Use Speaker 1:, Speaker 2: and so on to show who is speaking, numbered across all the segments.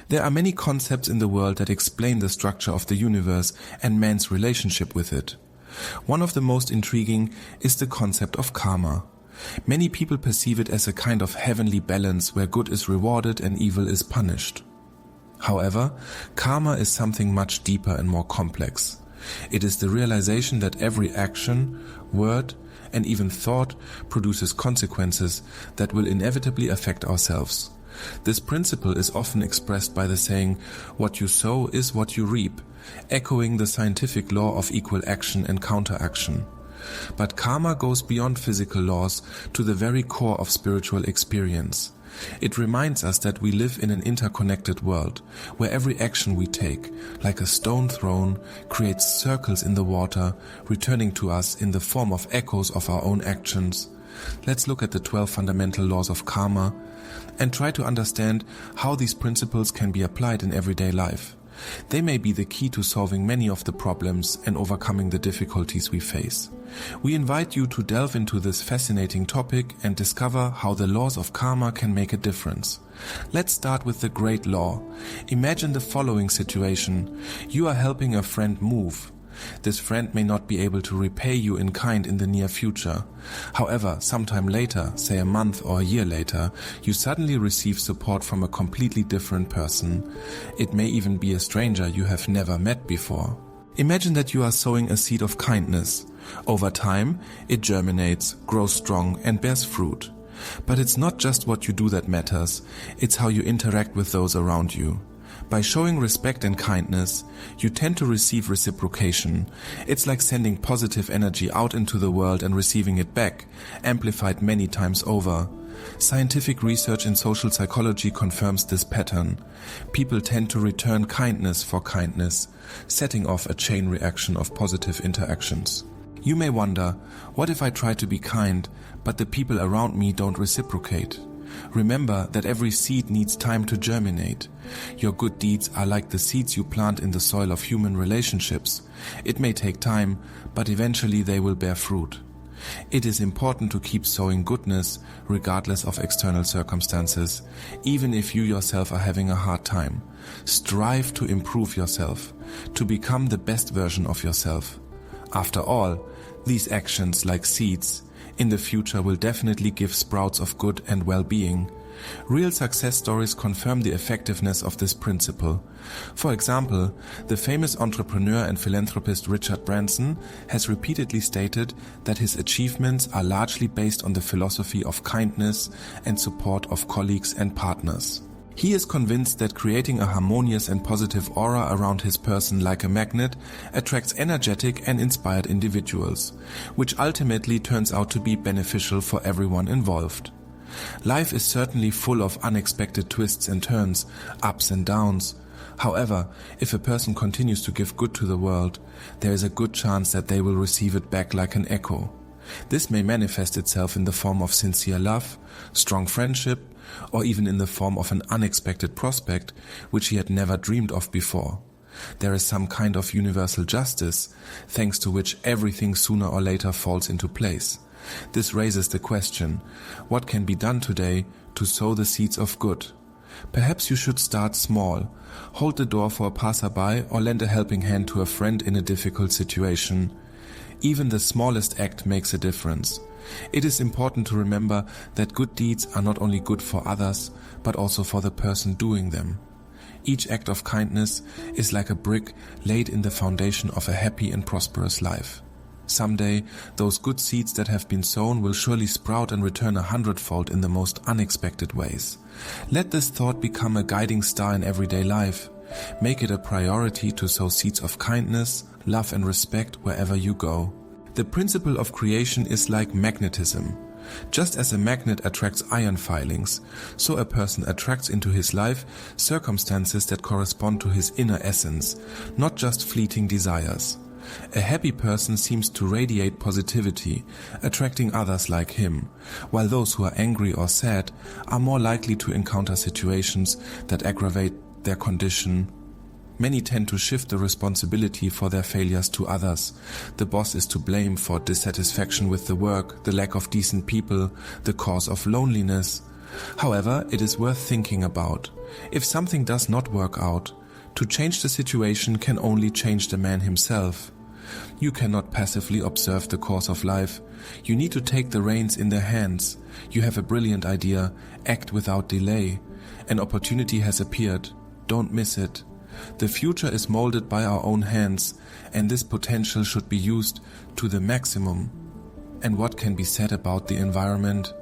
Speaker 1: There are many concepts in the world that explain the structure of the universe and man's relationship with it. One of the most intriguing is the concept of karma. Many people perceive it as a kind of heavenly balance where good is rewarded and evil is punished. However, karma is something much deeper and more complex. It is the realization that every action, word, and even thought produces consequences that will inevitably affect ourselves. This principle is often expressed by the saying, "What you sow is what you reap," echoing the scientific law of equal action and counteraction. But karma goes beyond physical laws to the very core of spiritual experience. It reminds us that we live in an interconnected world, where every action we take, like a stone thrown, creates circles in the water, returning to us in the form of echoes of our own actions. Let's look at the 12 fundamental laws of karma and try to understand how these principles can be applied in everyday life. They may be the key to solving many of the problems and overcoming the difficulties we face. We invite you to delve into this fascinating topic and discover how the laws of karma can make a difference. Let's start with the great law. Imagine the following situation. You are helping a friend move. This friend may not be able to repay you in kind in the near future. However, sometime later, say a month or a year later, you suddenly receive support from a completely different person. It may even be a stranger you have never met before. Imagine that you are sowing a seed of kindness. Over time, it germinates, grows strong, and bears fruit. But it's not just what you do that matters, it's how you interact with those around you. By showing respect and kindness, you tend to receive reciprocation. It's like sending positive energy out into the world and receiving it back, amplified many times over. Scientific research in social psychology confirms this pattern. People tend to return kindness for kindness, setting off a chain reaction of positive interactions. You may wonder, what if I try to be kind, but the people around me don't reciprocate? Remember that every seed needs time to germinate. Your good deeds are like the seeds you plant in the soil of human relationships. It may take time, but eventually they will bear fruit. It is important to keep sowing goodness regardless of external circumstances, even if you yourself are having a hard time. Strive to improve yourself, to become the best version of yourself. After all, these actions, like seeds, in the future will definitely give sprouts of good and well-being. Real success stories confirm the effectiveness of this principle. For example, the famous entrepreneur and philanthropist Richard Branson has repeatedly stated that his achievements are largely based on the philosophy of kindness and support of colleagues and partners. He is convinced that creating a harmonious and positive aura around his person like a magnet attracts energetic and inspired individuals, which ultimately turns out to be beneficial for everyone involved. Life is certainly full of unexpected twists and turns, ups and downs. However, if a person continues to give good to the world, there is a good chance that they will receive it back like an echo. This may manifest itself in the form of sincere love, strong friendship, or even in the form of an unexpected prospect which he had never dreamed of before. There is some kind of universal justice, thanks to which everything sooner or later falls into place. This raises the question, what can be done today to sow the seeds of good? Perhaps you should start small. Hold the door for a passerby or lend a helping hand to a friend in a difficult situation. Even the smallest act makes a difference. It is important to remember that good deeds are not only good for others, but also for the person doing them. Each act of kindness is like a brick laid in the foundation of a happy and prosperous life. Someday, those good seeds that have been sown will surely sprout and return 100-fold in the most unexpected ways. Let this thought become a guiding star in everyday life. Make it a priority to sow seeds of kindness, love and respect wherever you go. The principle of creation is like magnetism. Just as a magnet attracts iron filings, so a person attracts into his life circumstances that correspond to his inner essence, not just fleeting desires. A happy person seems to radiate positivity, attracting others like him, while those who are angry or sad are more likely to encounter situations that aggravate their condition. Many tend to shift the responsibility for their failures to others. The boss is to blame for dissatisfaction with the work, the lack of decent people, the cause of loneliness. However, it is worth thinking about. If something does not work out, to change the situation can only change the man himself. You cannot passively observe the course of life. You need to take the reins in their hands. You have a brilliant idea. Act without delay. An opportunity has appeared. Don't miss it. The future is molded by our own hands, and this potential should be used to the maximum. And what can be said about the environment?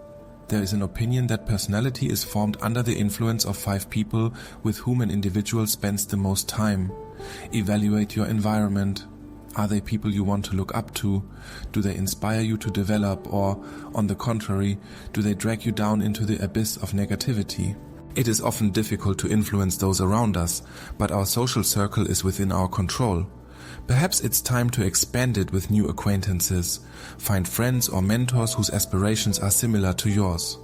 Speaker 1: There is an opinion that personality is formed under the influence of 5 people with whom an individual spends the most time. Evaluate your environment. Are they people you want to look up to? Do they inspire you to develop, or, on the contrary, do they drag you down into the abyss of negativity? It is often difficult to influence those around us, but our social circle is within our control. Perhaps it's time to expand it with new acquaintances. Find friends or mentors whose aspirations are similar to yours.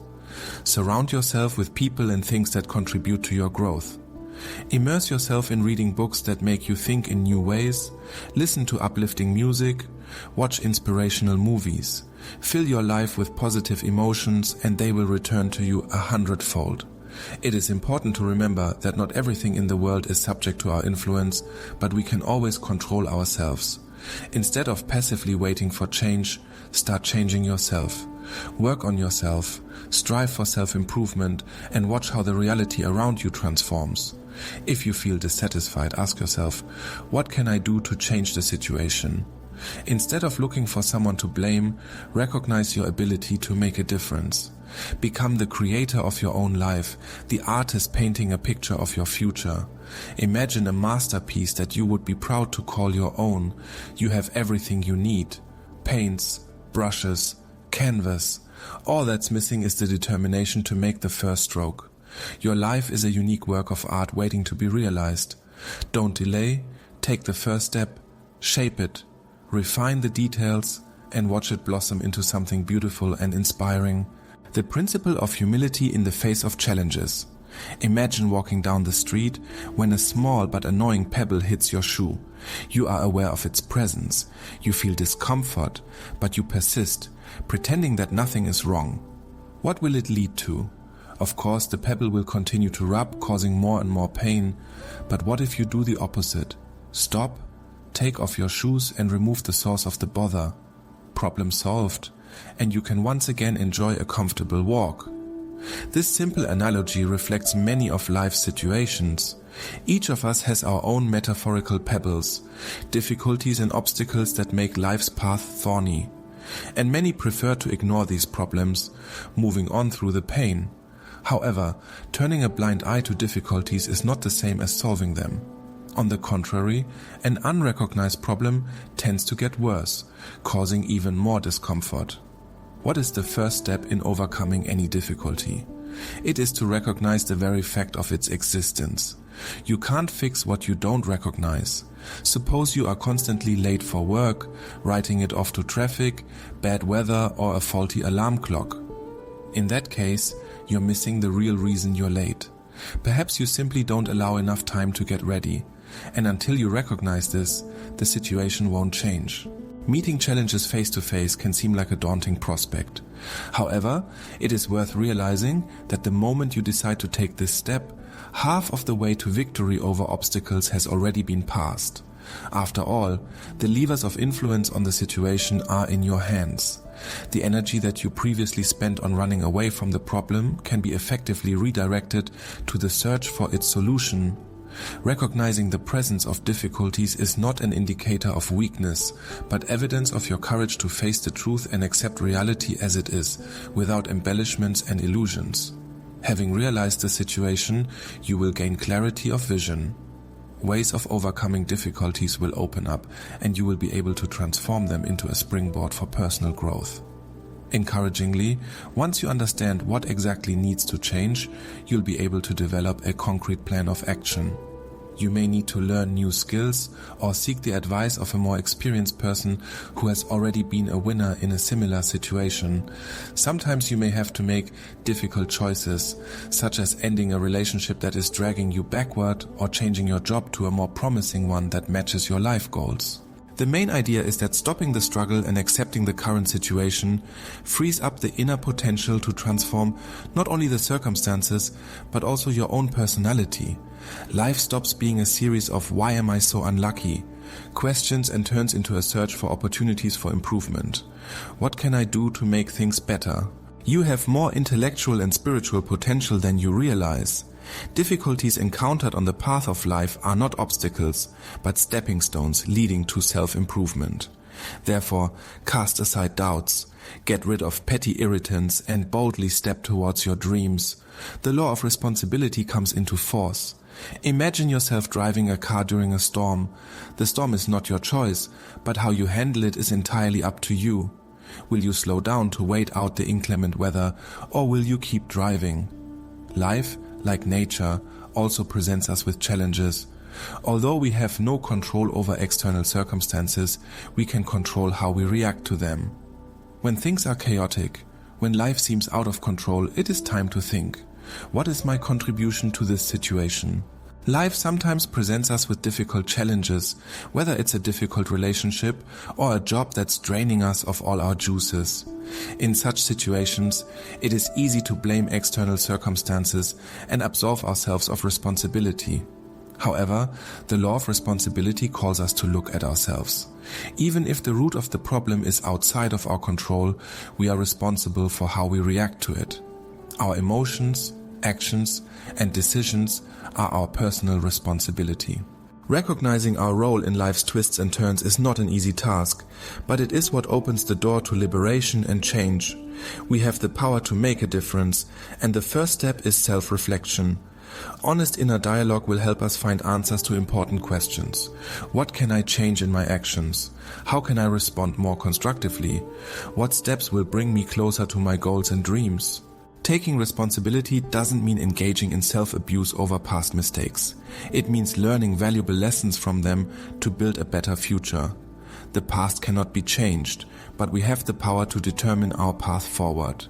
Speaker 1: Surround yourself with people and things that contribute to your growth. Immerse yourself in reading books that make you think in new ways. Listen to uplifting music. Watch inspirational movies. Fill your life with positive emotions, and they will return to you 100-fold. It is important to remember that not everything in the world is subject to our influence, but we can always control ourselves. Instead of passively waiting for change, start changing yourself. Work on yourself, strive for self-improvement, and watch how the reality around you transforms. If you feel dissatisfied, ask yourself, what can I do to change the situation? Instead of looking for someone to blame, recognize your ability to make a difference. Become the creator of your own life, the artist painting a picture of your future. Imagine a masterpiece that you would be proud to call your own. You have everything you need. Paints, brushes, canvas. All that's missing is the determination to make the first stroke. Your life is a unique work of art waiting to be realized. Don't delay, take the first step, shape it, refine the details, and watch it blossom into something beautiful and inspiring. The principle of humility in the face of challenges. Imagine walking down the street when a small but annoying pebble hits your shoe. You are aware of its presence. You feel discomfort, but you persist, pretending that nothing is wrong. What will it lead to? Of course, the pebble will continue to rub, causing more and more pain. But what if you do the opposite? Stop, take off your shoes and remove the source of the bother. Problem solved. And you can once again enjoy a comfortable walk. This simple analogy reflects many of life's situations. Each of us has our own metaphorical pebbles, difficulties and obstacles that make life's path thorny. And many prefer to ignore these problems, moving on through the pain. However, turning a blind eye to difficulties is not the same as solving them. On the contrary, an unrecognized problem tends to get worse, causing even more discomfort. What is the first step in overcoming any difficulty? It is to recognize the very fact of its existence. You can't fix what you don't recognize. Suppose you are constantly late for work, writing it off to traffic, bad weather, or a faulty alarm clock. In that case, you're missing the real reason you're late. Perhaps you simply don't allow enough time to get ready. And until you recognize this, the situation won't change. Meeting challenges face to face can seem like a daunting prospect. However, it is worth realizing that the moment you decide to take this step, half of the way to victory over obstacles has already been passed. After all, the levers of influence on the situation are in your hands. The energy that you previously spent on running away from the problem can be effectively redirected to the search for its solution. Recognizing the presence of difficulties is not an indicator of weakness, but evidence of your courage to face the truth and accept reality as it is, without embellishments and illusions. Having realized the situation, you will gain clarity of vision. Ways of overcoming difficulties will open up, and you will be able to transform them into a springboard for personal growth. Encouragingly, once you understand what exactly needs to change, you'll be able to develop a concrete plan of action. You may need to learn new skills or seek the advice of a more experienced person who has already been a winner in a similar situation. Sometimes you may have to make difficult choices, such as ending a relationship that is dragging you backward or changing your job to a more promising one that matches your life goals. The main idea is that stopping the struggle and accepting the current situation frees up the inner potential to transform not only the circumstances, but also your own personality. Life stops being a series of "why am I so unlucky?" questions and turns into a search for opportunities for improvement. What can I do to make things better? You have more intellectual and spiritual potential than you realize. Difficulties encountered on the path of life are not obstacles, but stepping stones leading to self-improvement. Therefore, cast aside doubts, get rid of petty irritants, and boldly step towards your dreams. The law of responsibility comes into force. Imagine yourself driving a car during a storm. The storm is not your choice, but how you handle it is entirely up to you. Will you slow down to wait out the inclement weather, or will you keep driving? Life, like nature, also presents us with challenges. Although we have no control over external circumstances, we can control how we react to them. When things are chaotic, when life seems out of control, it is time to think, what is my contribution to this situation? Life sometimes presents us with difficult challenges, whether it's a difficult relationship or a job that's draining us of all our juices. In such situations, it is easy to blame external circumstances and absolve ourselves of responsibility. However, the law of responsibility calls us to look at ourselves. Even if the root of the problem is outside of our control, we are responsible for how we react to it. Our emotions, actions, and decisions are our personal responsibility. Recognizing our role in life's twists and turns is not an easy task, but it is what opens the door to liberation and change. We have the power to make a difference, and the first step is self-reflection. Honest inner dialogue will help us find answers to important questions. What can I change in my actions? How can I respond more constructively? What steps will bring me closer to my goals and dreams? Taking responsibility doesn't mean engaging in self-abuse over past mistakes. It means learning valuable lessons from them to build a better future. The past cannot be changed, but we have the power to determine our path forward.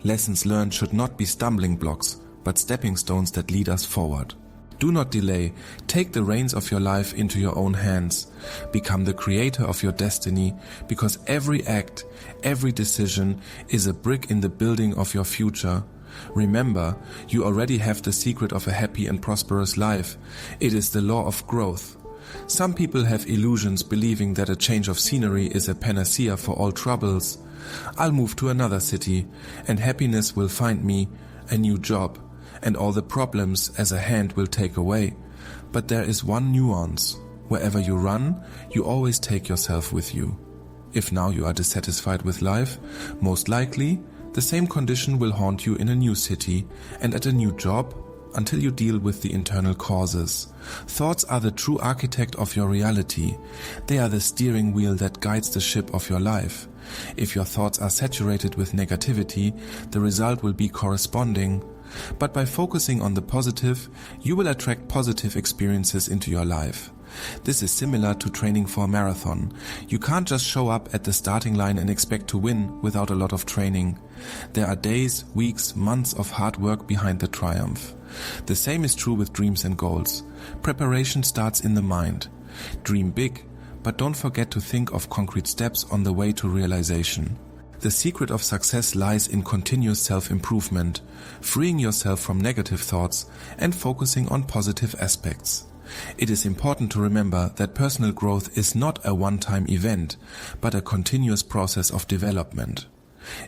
Speaker 1: Lessons learned should not be stumbling blocks, but stepping stones that lead us forward. Do not delay. Take the reins of your life into your own hands. Become the creator of your destiny, because every act, every decision is a brick in the building of your future. Remember, you already have the secret of a happy and prosperous life. It is the law of growth. Some people have illusions believing that a change of scenery is a panacea for all troubles. I'll move to another city, and happiness will find me, a new job, and all the problems as a hand will take away. But there is one nuance. Wherever you run, you always take yourself with you. If now you are dissatisfied with life, most likely the same condition will haunt you in a new city and at a new job until you deal with the internal causes. Thoughts are the true architect of your reality. They are the steering wheel that guides the ship of your life. If your thoughts are saturated with negativity, the result will be corresponding. But by focusing on the positive, you will attract positive experiences into your life. This is similar to training for a marathon. You can't just show up at the starting line and expect to win without a lot of training. There are days, weeks, months of hard work behind the triumph. The same is true with dreams and goals. Preparation starts in the mind. Dream big, but don't forget to think of concrete steps on the way to realization. The secret of success lies in continuous self-improvement, freeing yourself from negative thoughts and focusing on positive aspects. It is important to remember that personal growth is not a one-time event, but a continuous process of development.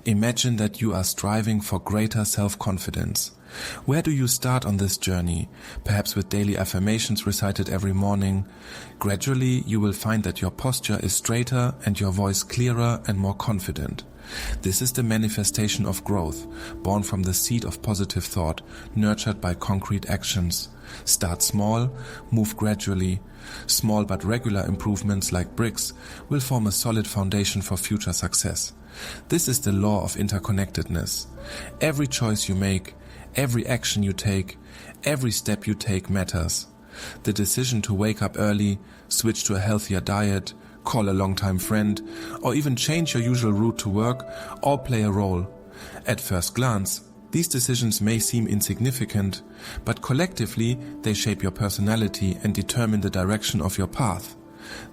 Speaker 1: Imagine that you are striving for greater self-confidence. Where do you start on this journey? Perhaps with daily affirmations recited every morning. Gradually, you will find that your posture is straighter and your voice clearer and more confident. This is the manifestation of growth, born from the seed of positive thought, nurtured by concrete actions. Start small, move gradually. Small but regular improvements like bricks will form a solid foundation for future success. This is the law of interconnectedness. Every choice you make, every action you take, every step you take matters. The decision to wake up early, switch to a healthier diet, call a long-time friend, or even change your usual route to work all play a role. At first glance, these decisions may seem insignificant, but collectively they shape your personality and determine the direction of your path.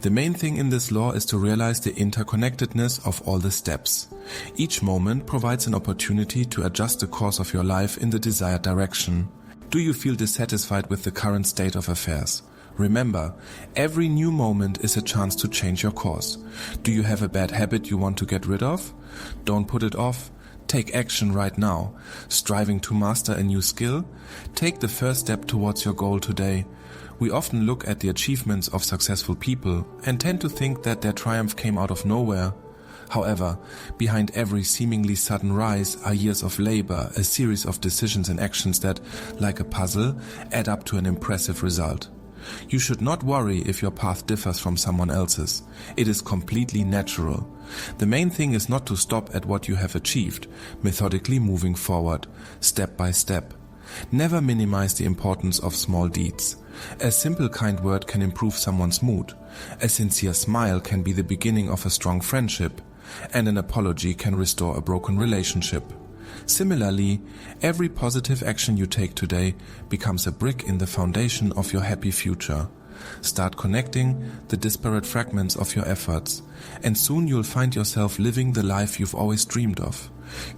Speaker 1: The main thing in this law is to realize the interconnectedness of all the steps. Each moment provides an opportunity to adjust the course of your life in the desired direction. Do you feel dissatisfied with the current state of affairs? Remember, every new moment is a chance to change your course. Do you have a bad habit you want to get rid of? Don't put it off. Take action right now. Striving to master a new skill? Take the first step towards your goal today. We often look at the achievements of successful people and tend to think that their triumph came out of nowhere. However, behind every seemingly sudden rise are years of labor, a series of decisions and actions that, like a puzzle, add up to an impressive result. You should not worry if your path differs from someone else's. It is completely natural. The main thing is not to stop at what you have achieved, methodically moving forward, step by step. Never minimize the importance of small deeds. A simple kind word can improve someone's mood. A sincere smile can be the beginning of a strong friendship. And an apology can restore a broken relationship. Similarly, every positive action you take today becomes a brick in the foundation of your happy future. Start connecting the disparate fragments of your efforts, and soon you'll find yourself living the life you've always dreamed of.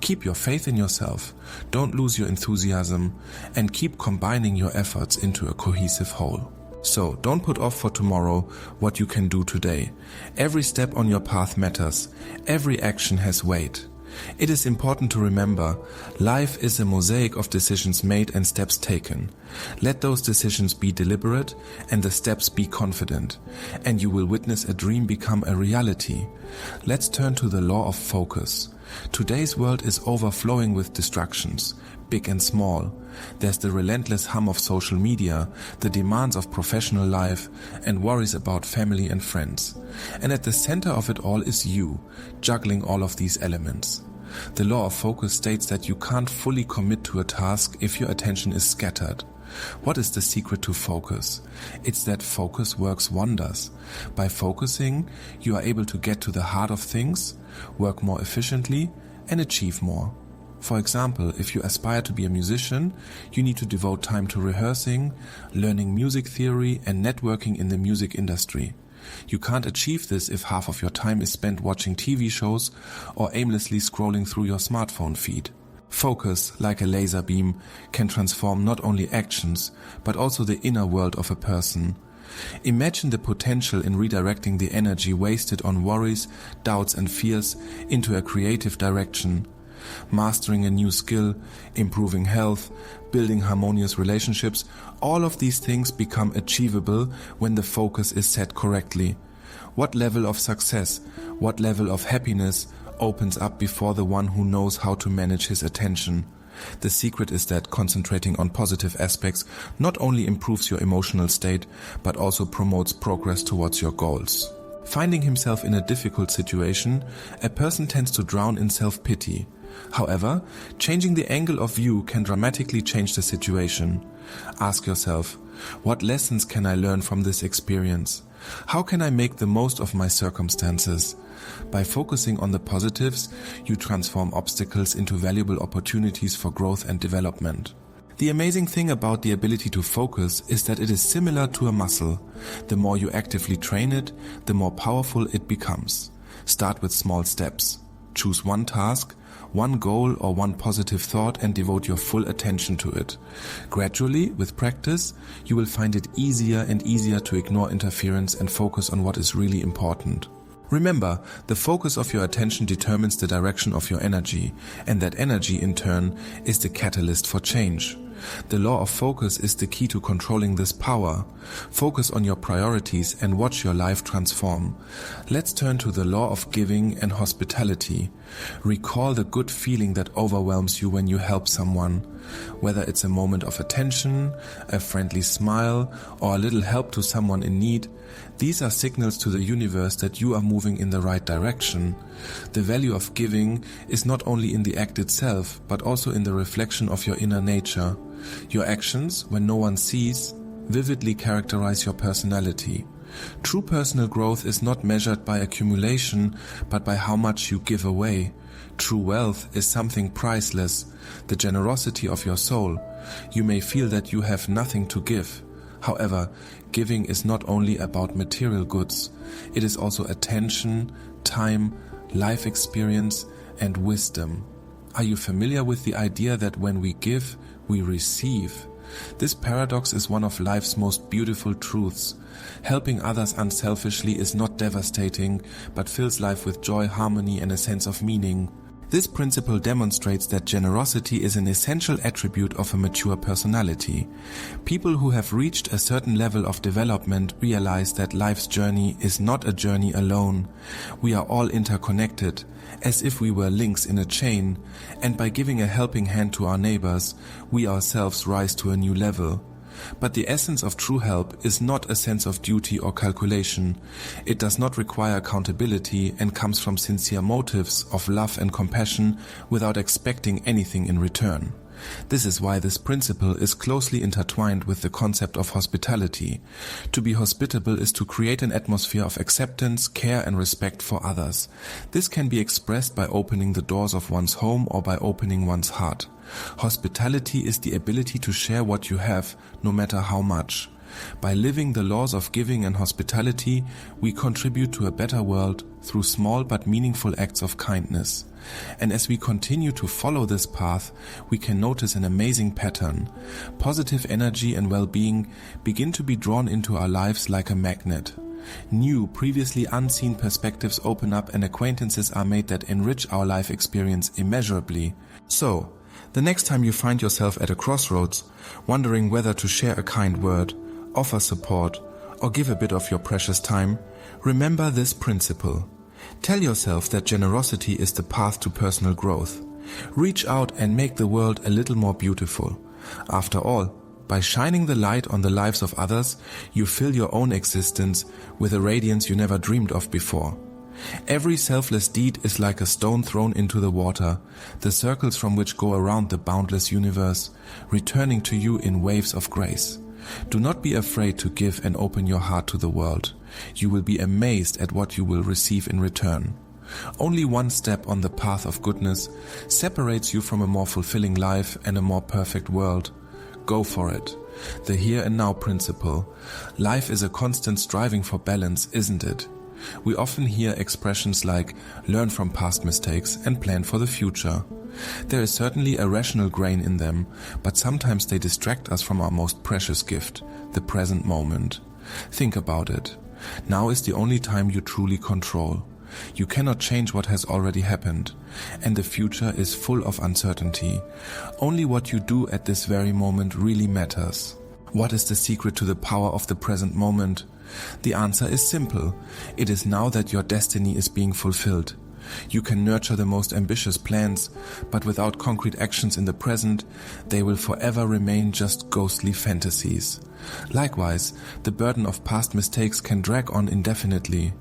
Speaker 1: Keep your faith in yourself, don't lose your enthusiasm, and keep combining your efforts into a cohesive whole. So, don't put off for tomorrow what you can do today. Every step on your path matters. Every action has weight. It is important to remember, life is a mosaic of decisions made and steps taken. Let those decisions be deliberate and the steps be confident, and you will witness a dream become a reality. Let's turn to the law of focus. Today's world is overflowing with distractions, big and small. There's the relentless hum of social media, the demands of professional life, and worries about family and friends. And at the center of it all is you, juggling all of these elements. The law of focus states that you can't fully commit to a task if your attention is scattered. What is the secret to focus? It's that focus works wonders. By focusing, you are able to get to the heart of things, work more efficiently, and achieve more. For example, if you aspire to be a musician, you need to devote time to rehearsing, learning music theory, and networking in the music industry. You can't achieve this if half of your time is spent watching TV shows or aimlessly scrolling through your smartphone feed. Focus, like a laser beam, can transform not only actions, but also the inner world of a person. Imagine the potential in redirecting the energy wasted on worries, doubts and fears into a creative direction. Mastering a new skill, improving health, building harmonious relationships, all of these things become achievable when the focus is set correctly. What level of success, what level of happiness opens up before the one who knows how to manage his attention? The secret is that concentrating on positive aspects not only improves your emotional state, but also promotes progress towards your goals. Finding himself in a difficult situation, a person tends to drown in self-pity. However, changing the angle of view can dramatically change the situation. Ask yourself, what lessons can I learn from this experience? How can I make the most of my circumstances? By focusing on the positives, you transform obstacles into valuable opportunities for growth and development. The amazing thing about the ability to focus is that it is similar to a muscle. The more you actively train it, the more powerful it becomes. Start with small steps. Choose one task, one goal or one positive thought and devote your full attention to it. Gradually, with practice, you will find it easier and easier to ignore interference and focus on what is really important. Remember, the focus of your attention determines the direction of your energy, and that energy in turn is the catalyst for change. The law of focus is the key to controlling this power. Focus on your priorities and watch your life transform. Let's turn to the law of giving and hospitality. Recall the good feeling that overwhelms you when you help someone. Whether it's a moment of attention, a friendly smile, or a little help to someone in need, these are signals to the universe that you are moving in the right direction. The value of giving is not only in the act itself, but also in the reflection of your inner nature. Your actions, when no one sees, vividly characterize your personality. True personal growth is not measured by accumulation, but by how much you give away. True wealth is something priceless, the generosity of your soul. You may feel that you have nothing to give. However, giving is not only about material goods, it is also attention, time, life experience, and wisdom. Are you familiar with the idea that when we give, we receive? This paradox is one of life's most beautiful truths. Helping others unselfishly is not devastating, but fills life with joy, harmony, and a sense of meaning. This principle demonstrates that generosity is an essential attribute of a mature personality. People who have reached a certain level of development realize that life's journey is not a journey alone. We are all interconnected, as if we were links in a chain, and by giving a helping hand to our neighbors, we ourselves rise to a new level. But the essence of true help is not a sense of duty or calculation. It does not require accountability and comes from sincere motives of love and compassion without expecting anything in return. This is why this principle is closely intertwined with the concept of hospitality. To be hospitable is to create an atmosphere of acceptance, care, and respect for others. This can be expressed by opening the doors of one's home or by opening one's heart. Hospitality is the ability to share what you have, no matter how much. By living the laws of giving and hospitality, we contribute to a better world through small but meaningful acts of kindness. And as we continue to follow this path, we can notice an amazing pattern. Positive energy and well-being begin to be drawn into our lives like a magnet. New, previously unseen perspectives open up and acquaintances are made that enrich our life experience immeasurably. So, the next time you find yourself at a crossroads, wondering whether to share a kind word, offer support, or give a bit of your precious time, remember this principle. Tell yourself that generosity is the path to personal growth. Reach out and make the world a little more beautiful. After all, by shining the light on the lives of others, you fill your own existence with a radiance you never dreamed of before. Every selfless deed is like a stone thrown into the water, the circles from which go around the boundless universe, returning to you in waves of grace. Do not be afraid to give and open your heart to the world. You will be amazed at what you will receive in return. Only one step on the path of goodness separates you from a more fulfilling life and a more perfect world. Go for it. The here and now principle. Life is a constant striving for balance, isn't it? We often hear expressions like learn from past mistakes and plan for the future. There is certainly a rational grain in them, but sometimes they distract us from our most precious gift, the present moment. Think about it. Now is the only time you truly control. You cannot change what has already happened, and the future is full of uncertainty. Only what you do at this very moment really matters. What is the secret to the power of the present moment? The answer is simple. It is now that your destiny is being fulfilled. You can nurture the most ambitious plans, but without concrete actions in the present, they will forever remain just ghostly fantasies. Likewise, the burden of past mistakes can drag on indefinitely.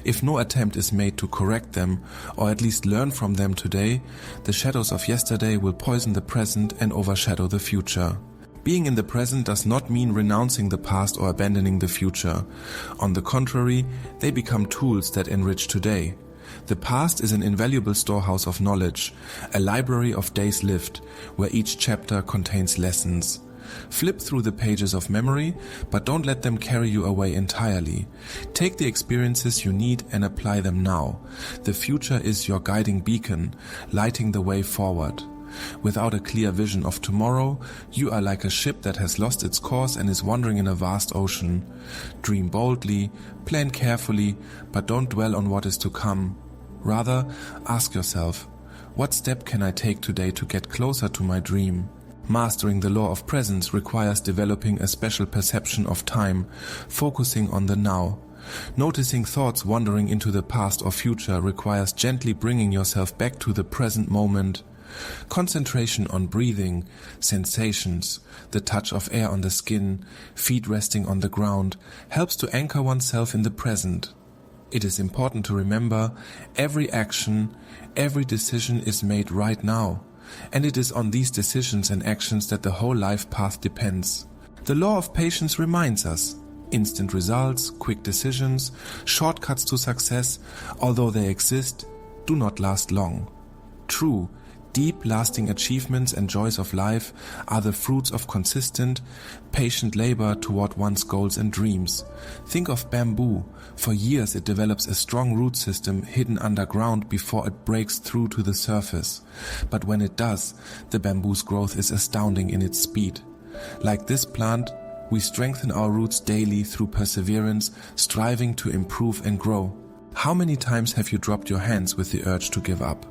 Speaker 1: If no attempt is made to correct them, or at least learn from them today, the shadows of yesterday will poison the present and overshadow the future. Being in the present does not mean renouncing the past or abandoning the future. On the contrary, they become tools that enrich today. The past is an invaluable storehouse of knowledge, a library of days lived, where each chapter contains lessons. Flip through the pages of memory, but don't let them carry you away entirely. Take the experiences you need and apply them now. The future is your guiding beacon, lighting the way forward. Without a clear vision of tomorrow, you are like a ship that has lost its course and is wandering in a vast ocean. Dream boldly, plan carefully, but don't dwell on what is to come. Rather, ask yourself, what step can I take today to get closer to my dream? Mastering the law of presence requires developing a special perception of time, focusing on the now. Noticing thoughts wandering into the past or future requires gently bringing yourself back to the present moment. Concentration on breathing, sensations, the touch of air on the skin, feet resting on the ground, helps to anchor oneself in the present. It is important to remember every action, every decision is made right now, and it is on these decisions and actions that the whole life path depends. The law of patience reminds us, instant results, quick decisions, shortcuts to success, although they exist, do not last long. True, Deep, lasting achievements and joys of life are the fruits of consistent, patient labor toward one's goals and dreams. Think of bamboo. For years it develops a strong root system hidden underground before it breaks through to the surface. But when it does, the bamboo's growth is astounding in its speed. Like this plant, we strengthen our roots daily through perseverance, striving to improve and grow. How many times have you dropped your hands with the urge to give up?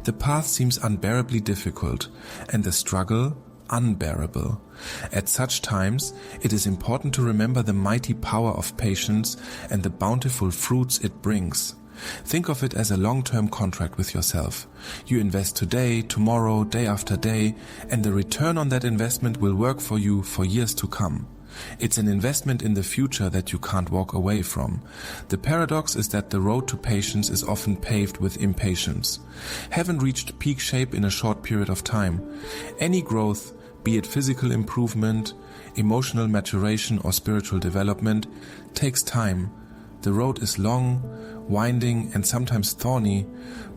Speaker 1: The path seems unbearably difficult, and the struggle unbearable. At such times, it is important to remember the mighty power of patience and the bountiful fruits it brings. Think of it as a long-term contract with yourself. You invest today, tomorrow, day after day, and the return on that investment will work for you for years to come. It's an investment in the future that you can't walk away from. The paradox is that the road to patience is often paved with impatience. Haven't reached peak shape in a short period of time. Any growth, be it physical improvement, emotional maturation or spiritual development, takes time. The road is long, winding and sometimes thorny,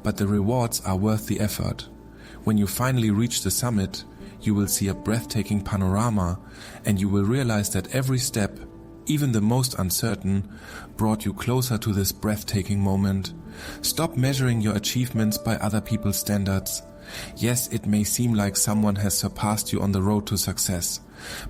Speaker 1: but the rewards are worth the effort. When you finally reach the summit, you will see a breathtaking panorama, and you will realize that every step, even the most uncertain, brought you closer to this breathtaking moment. Stop measuring your achievements by other people's standards. Yes, it may seem like someone has surpassed you on the road to success,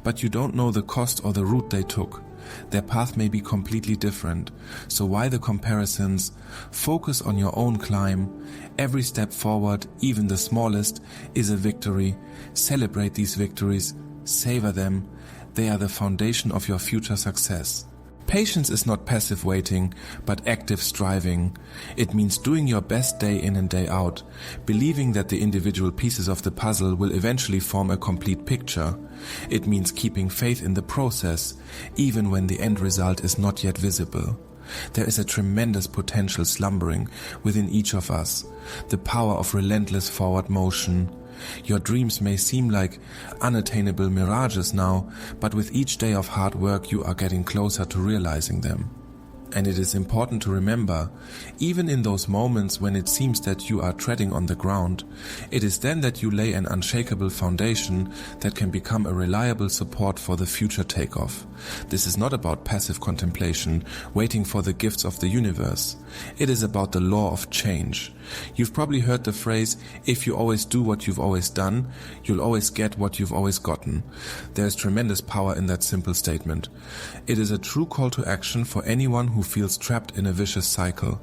Speaker 1: but you don't know the cost or the route they took. Their path may be completely different, so why the comparisons? Focus on your own climb. Every step forward, even the smallest, is a victory. Celebrate these victories, savor them. They are the foundation of your future success. Patience is not passive waiting, but active striving. It means doing your best day in and day out, believing that the individual pieces of the puzzle will eventually form a complete picture. It means keeping faith in the process, even when the end result is not yet visible. There is a tremendous potential slumbering within each of us, the power of relentless forward motion. Your dreams may seem like unattainable mirages now, but with each day of hard work you are getting closer to realizing them. And it is important to remember, even in those moments when it seems that you are treading on the ground, it is then that you lay an unshakable foundation that can become a reliable support for the future takeoff. This is not about passive contemplation, waiting for the gifts of the universe. It is about the law of change. You've probably heard the phrase, if you always do what you've always done, you'll always get what you've always gotten. There is tremendous power in that simple statement. It is a true call to action for anyone who feels trapped in a vicious cycle,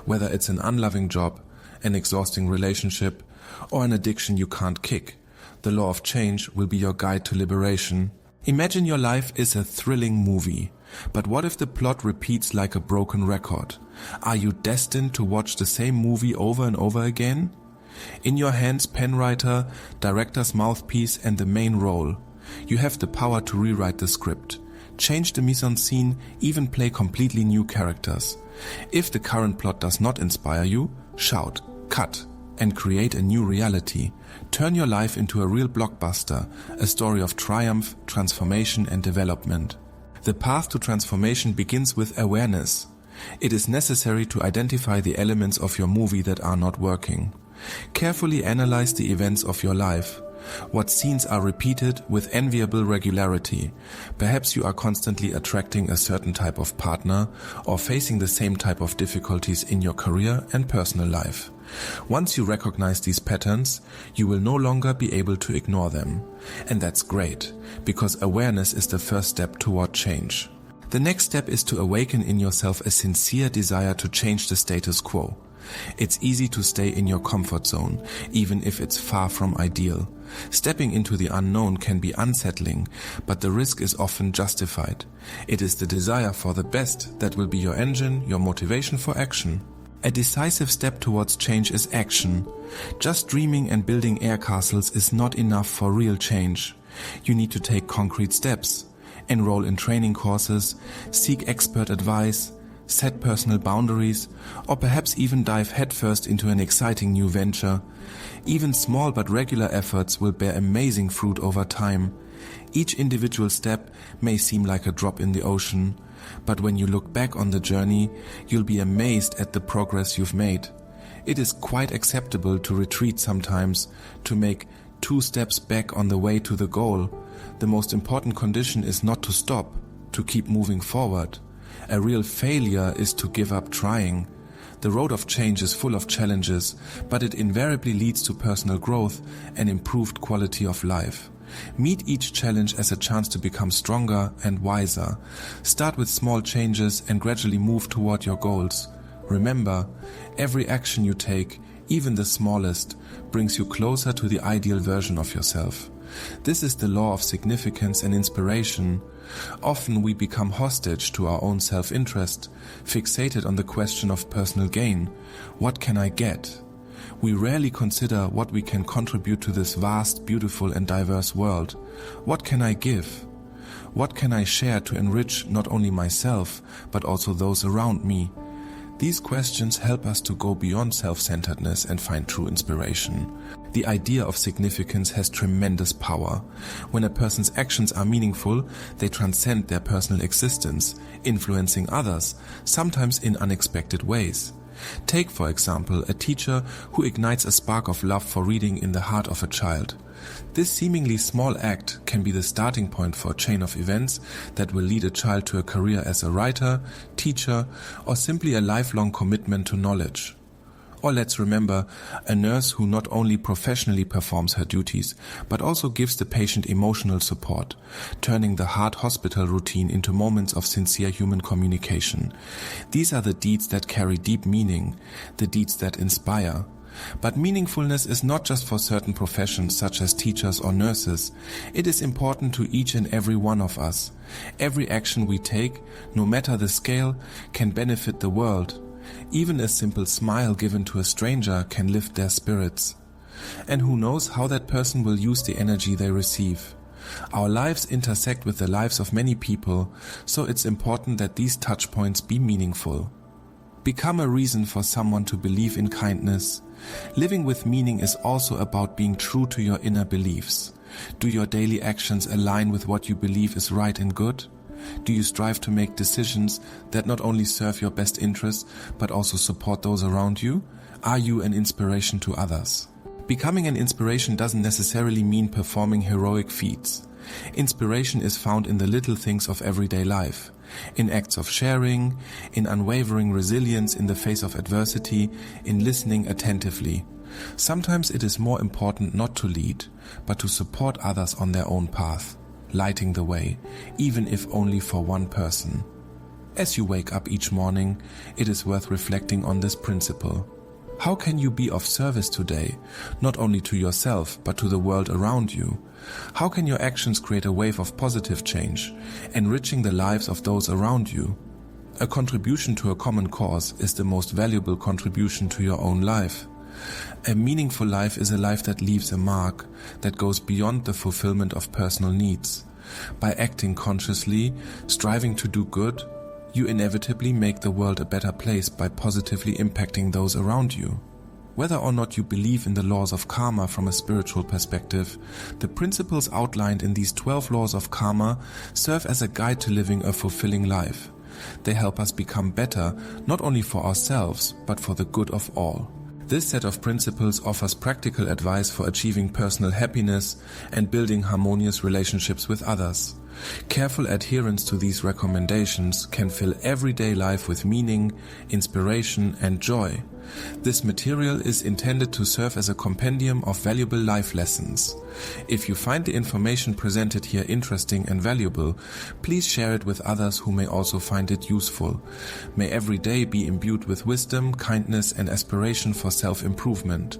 Speaker 1: whether it's an unloving job, an exhausting relationship, or an addiction you can't kick. The law of change will be your guide to liberation. Imagine your life is a thrilling movie, but what if the plot repeats like a broken record? Are you destined to watch the same movie over and over again? In your hands, pen writer, director's mouthpiece, and the main role. You have the power to rewrite the script, change the mise-en-scene, even play completely new characters. If the current plot does not inspire you, shout, cut, and create a new reality. Turn your life into a real blockbuster, a story of triumph, transformation, and development. The path to transformation begins with awareness. It is necessary to identify the elements of your movie that are not working. Carefully analyze the events of your life. What scenes are repeated with enviable regularity? Perhaps you are constantly attracting a certain type of partner or facing the same type of difficulties in your career and personal life. Once you recognize these patterns, you will no longer be able to ignore them. And that's great, because awareness is the first step toward change. The next step is to awaken in yourself a sincere desire to change the status quo. It's easy to stay in your comfort zone, even if it's far from ideal. Stepping into the unknown can be unsettling, but the risk is often justified. It is the desire for the best that will be your engine, your motivation for action. A decisive step towards change is action. Just dreaming and building air castles is not enough for real change. You need to take concrete steps, enroll in training courses, seek expert advice, set personal boundaries, or perhaps even dive headfirst into an exciting new venture. Even small but regular efforts will bear amazing fruit over time. Each individual step may seem like a drop in the ocean, but when you look back on the journey, you'll be amazed at the progress you've made. It is quite acceptable to retreat sometimes, to make 2 steps back on the way to the goal. The most important condition is not to stop, to keep moving forward. A real failure is to give up trying. The road of change is full of challenges, but it invariably leads to personal growth and improved quality of life. Meet each challenge as a chance to become stronger and wiser. Start with small changes and gradually move toward your goals. Remember, every action you take, even the smallest, brings you closer to the ideal version of yourself. This is the law of significance and inspiration. Often we become hostage to our own self-interest, fixated on the question of personal gain. What can I get? We rarely consider what we can contribute to this vast, beautiful and diverse world. What can I give? What can I share to enrich not only myself, but also those around me? These questions help us to go beyond self-centeredness and find true inspiration. The idea of significance has tremendous power. When a person's actions are meaningful, they transcend their personal existence, influencing others, sometimes in unexpected ways. Take, for example, a teacher who ignites a spark of love for reading in the heart of a child. This seemingly small act can be the starting point for a chain of events that will lead a child to a career as a writer, teacher, or simply a lifelong commitment to knowledge. Or let's remember a nurse who not only professionally performs her duties, but also gives the patient emotional support, turning the hard hospital routine into moments of sincere human communication. These are the deeds that carry deep meaning, the deeds that inspire. But meaningfulness is not just for certain professions such as teachers or nurses. It is important to each and every one of us. Every action we take, no matter the scale, can benefit the world. Even a simple smile given to a stranger can lift their spirits. And who knows how that person will use the energy they receive. Our lives intersect with the lives of many people, so it's important that these touch points be meaningful. Become a reason for someone to believe in kindness. Living with meaning is also about being true to your inner beliefs. Do your daily actions align with what you believe is right and good? Do you strive to make decisions that not only serve your best interests, but also support those around you? Are you an inspiration to others? Becoming an inspiration doesn't necessarily mean performing heroic feats. Inspiration is found in the little things of everyday life, in acts of sharing, in unwavering resilience in the face of adversity, in listening attentively. Sometimes it is more important not to lead, but to support others on their own path, lighting the way, even if only for one person. As you wake up each morning, it is worth reflecting on this principle. How can you be of service today, not only to yourself, but to the world around you? How can your actions create a wave of positive change, enriching the lives of those around you? A contribution to a common cause is the most valuable contribution to your own life. A meaningful life is a life that leaves a mark, that goes beyond the fulfillment of personal needs. By acting consciously, striving to do good, you inevitably make the world a better place by positively impacting those around you. Whether or not you believe in the laws of karma from a spiritual perspective, the principles outlined in these 12 laws of karma serve as a guide to living a fulfilling life. They help us become better, not only for ourselves, but for the good of all. This set of principles offers practical advice for achieving personal happiness and building harmonious relationships with others. Careful adherence to these recommendations can fill everyday life with meaning, inspiration, and joy. This material is intended to serve as a compendium of valuable life lessons. If you find the information presented here interesting and valuable, please share it with others who may also find it useful. May every day be imbued with wisdom, kindness, and aspiration for self-improvement.